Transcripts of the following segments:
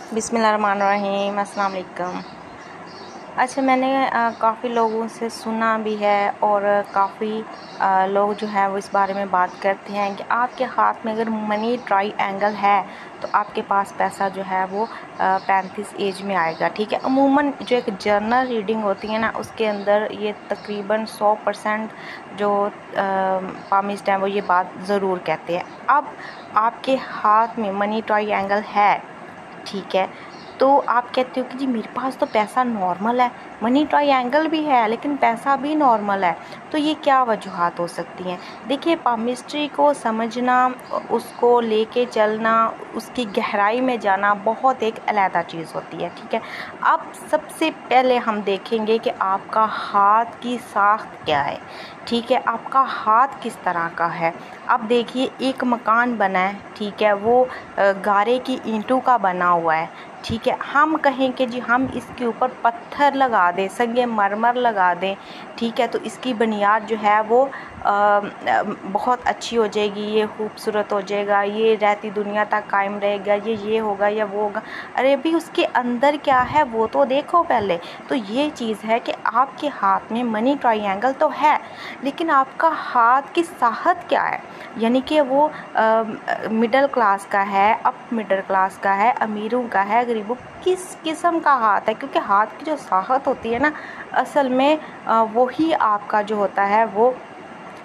बिस्मिल्लाहिर्रहमानिर्रहीम, अस्सलाम वालेकुम। अच्छा, मैंने काफ़ी लोगों से सुना भी है और काफ़ी लोग जो है वो इस बारे में बात करते हैं कि आपके हाथ में अगर मनी ट्रायंगल है तो आपके पास पैसा जो है वो 35 एज में आएगा। ठीक है, अमूमन जो एक जर्नल रीडिंग होती है ना, उसके अंदर ये तकरीबन 100% जो पामिस्ट हैं वो ये बात ज़रूर कहते हैं। अब आपके हाथ में मनी ट्रायंगल है, ठीक है, तो आप कहते हो कि जी मेरे पास तो पैसा नॉर्मल है, मनी ट्रायंगल भी है लेकिन पैसा भी नॉर्मल है, तो ये क्या वजूहात हो सकती हैं। देखिए, पामिस्ट्री को समझना, उसको लेके चलना, उसकी गहराई में जाना बहुत एक अलग चीज़ होती है। ठीक है, अब सबसे पहले हम देखेंगे कि आपका हाथ की साख्त क्या है। ठीक है, आपका हाथ किस तरह का है। अब देखिए, एक मकान बना है, ठीक है, वो गारे की ईंटों का बना हुआ है। ठीक है, हम कहें कि जी हम इसके ऊपर पत्थर लगा दें, संगमरमर लगा दें, ठीक है, तो इसकी बुनियाद जो है वो बहुत अच्छी हो जाएगी, ये खूबसूरत हो जाएगा, ये रहती दुनिया तक कायम रहेगा, ये होगा या वो होगा। अरे अभी उसके अंदर क्या है वो तो देखो पहले। तो ये चीज़ है कि आपके हाथ में मनी ट्रायंगल तो है, लेकिन आपका हाथ की साहत क्या है, यानी कि वो मिडिल क्लास का है, अप मिडिल क्लास का है, अमीरों का है, गरीबों, किस किस्म का हाथ है। क्योंकि हाथ की जो साहत होती है ना, असल में वही आपका जो होता है वो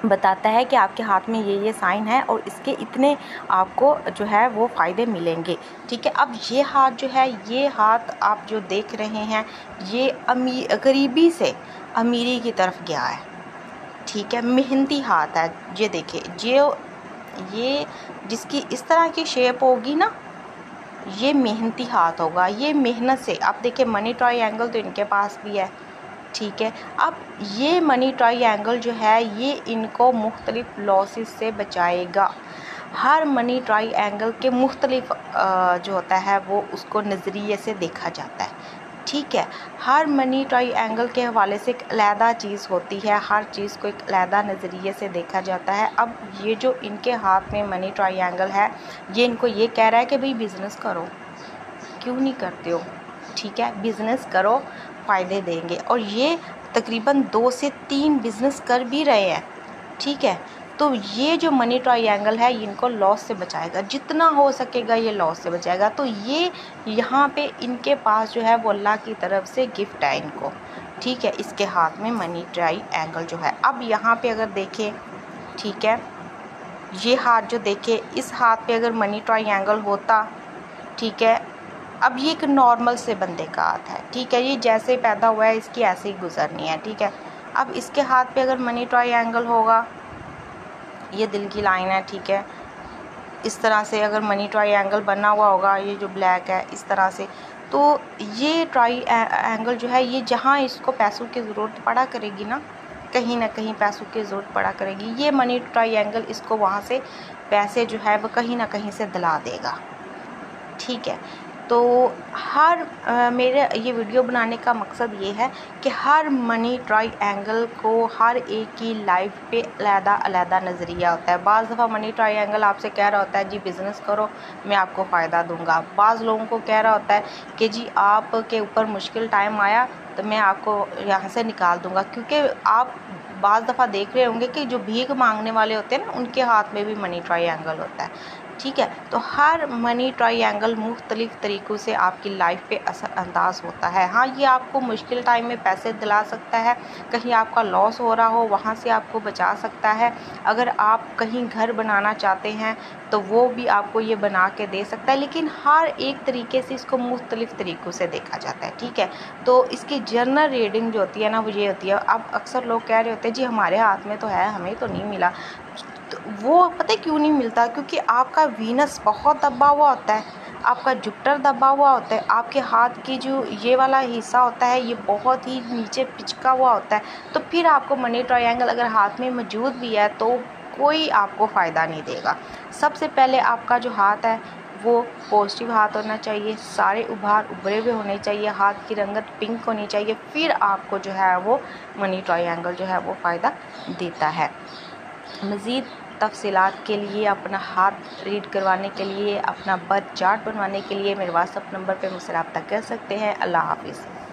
बताता है कि आपके हाथ में ये साइन है और इसके इतने आपको जो है वो फ़ायदे मिलेंगे। ठीक है, अब ये हाथ जो है, ये हाथ आप जो देख रहे हैं, ये गरीबी से अमीरी की तरफ गया है। ठीक है, मेहनती हाथ है। ये देखिए, ये जिसकी इस तरह की शेप होगी ना, ये मेहनती हाथ होगा, ये मेहनत से। आप देखिए, मनी ट्रायंगल तो इनके पास भी है। ठीक है, अब ये मनी ट्रायंगल जो है ये इनको मुख्तलिफ लॉसेस से बचाएगा। हर मनी ट्रायंगल के मुख्तलिफ जो होता है वो उसको नज़रिए से देखा जाता है। ठीक है, हर मनी ट्रायंगल के हवाले से एक अलहदा चीज़ होती है, हर चीज़ को एक अलहदा नज़रिए से देखा जाता है। अब ये जो इनके हाथ में मनी ट्रायंगल है, ये इनको ये कह रहा है कि भाई बिज़नेस करो, क्यों नहीं करते हो। ठीक है, बिज़नेस करो, फ़ायदे देंगे। और ये तकरीबन 2 से 3 बिज़नेस कर भी रहे हैं। ठीक है, तो ये जो मनी ट्रायंगल है इनको लॉस से बचाएगा, जितना हो सकेगा ये लॉस से बचाएगा। तो ये यहाँ पे इनके पास जो है वो अल्लाह की तरफ से गिफ्ट है इनको। ठीक है, इसके हाथ में मनी ट्रायंगल जो है। अब यहाँ पे अगर देखें, ठीक है, ये हाथ जो देखे, इस हाथ पे अगर मनी ट्रायंगल होता, ठीक है, अब ये एक नॉर्मल से बंदे का हाथ है। ठीक है, ये जैसे पैदा हुआ है इसकी ऐसे ही गुजरनी है। ठीक है, अब इसके हाथ पे अगर मनी ट्रायंगल होगा, ये दिल की लाइन है, ठीक है, इस तरह से अगर मनी ट्रायंगल बना हुआ होगा, ये जो ब्लैक है इस तरह से, तो ये ट्रायंगल जो है ये जहाँ इसको पैसों की ज़रूरत पड़ा करेगी ना कहीं पैसों की ज़रूरत पड़ा करेगी, ये मनी ट्रायंगल इसको वहाँ से पैसे जो है वो कहीं ना कहीं से दिला देगा। ठीक है, तो मेरे ये वीडियो बनाने का मकसद ये है कि हर मनी ट्रायंगल को हर एक की लाइफ पे अलहदा नज़रिया होता है। बाज़ दफ़ा मनी ट्रायंगल आपसे कह रहा होता है जी बिज़नेस करो, मैं आपको फ़ायदा दूंगा। बाज़ लोगों को कह रहा होता है कि जी आपके ऊपर मुश्किल टाइम आया तो मैं आपको यहाँ से निकाल दूंगा। क्योंकि आप बाज़ दफ़ा देख रहे होंगे कि जो भीख मांगने वाले होते हैं ना, उनके हाथ में भी मनी ट्रायंगल होता है। ठीक है, तो हर मनी ट्रायंगल मुख्तलिफ तरीक़ों से आपकी लाइफ पे असर अंदाज होता है। हाँ, ये आपको मुश्किल टाइम में पैसे दिला सकता है, कहीं आपका लॉस हो रहा हो वहाँ से आपको बचा सकता है। अगर आप कहीं घर बनाना चाहते हैं तो वो भी आपको ये बना के दे सकता है, लेकिन हर एक तरीके से इसको मुख्तलिफ तरीक़ों से देखा जाता है। ठीक है, तो इसकी जर्नल रीडिंग जो होती है ना वो ये होती है। अब अक्सर लोग कह रहे होते हैं जी हमारे हाथ में तो है, हमें तो नहीं मिला। तो वो पता है क्यों नहीं मिलता, क्योंकि आपका वीनस बहुत दबा हुआ होता है, आपका जुपिटर दबा हुआ होता है, आपके हाथ की जो ये वाला हिस्सा होता है ये बहुत ही नीचे पिचका हुआ होता है। तो फिर आपको मनी ट्रायंगल अगर हाथ में मौजूद भी है तो कोई आपको फ़ायदा नहीं देगा। सबसे पहले आपका जो हाथ है वो पॉजिटिव हाथ होना चाहिए, सारे उभरे हुए होने चाहिए, हाथ की रंगत पिंक होनी चाहिए, फिर आपको जो है वो मनी ट्रायंगल जो है वो फ़ायदा देता है। मज़ीद तफ़सीलात के लिए, अपना हाथ रीड करवाने के लिए, अपना बर्थ चार्ट बनवाने के लिए मेरे व्हाट्सअप नंबर पे मुझसे रब्ता कर सकते हैं। अल्लाह हाफ़िज़।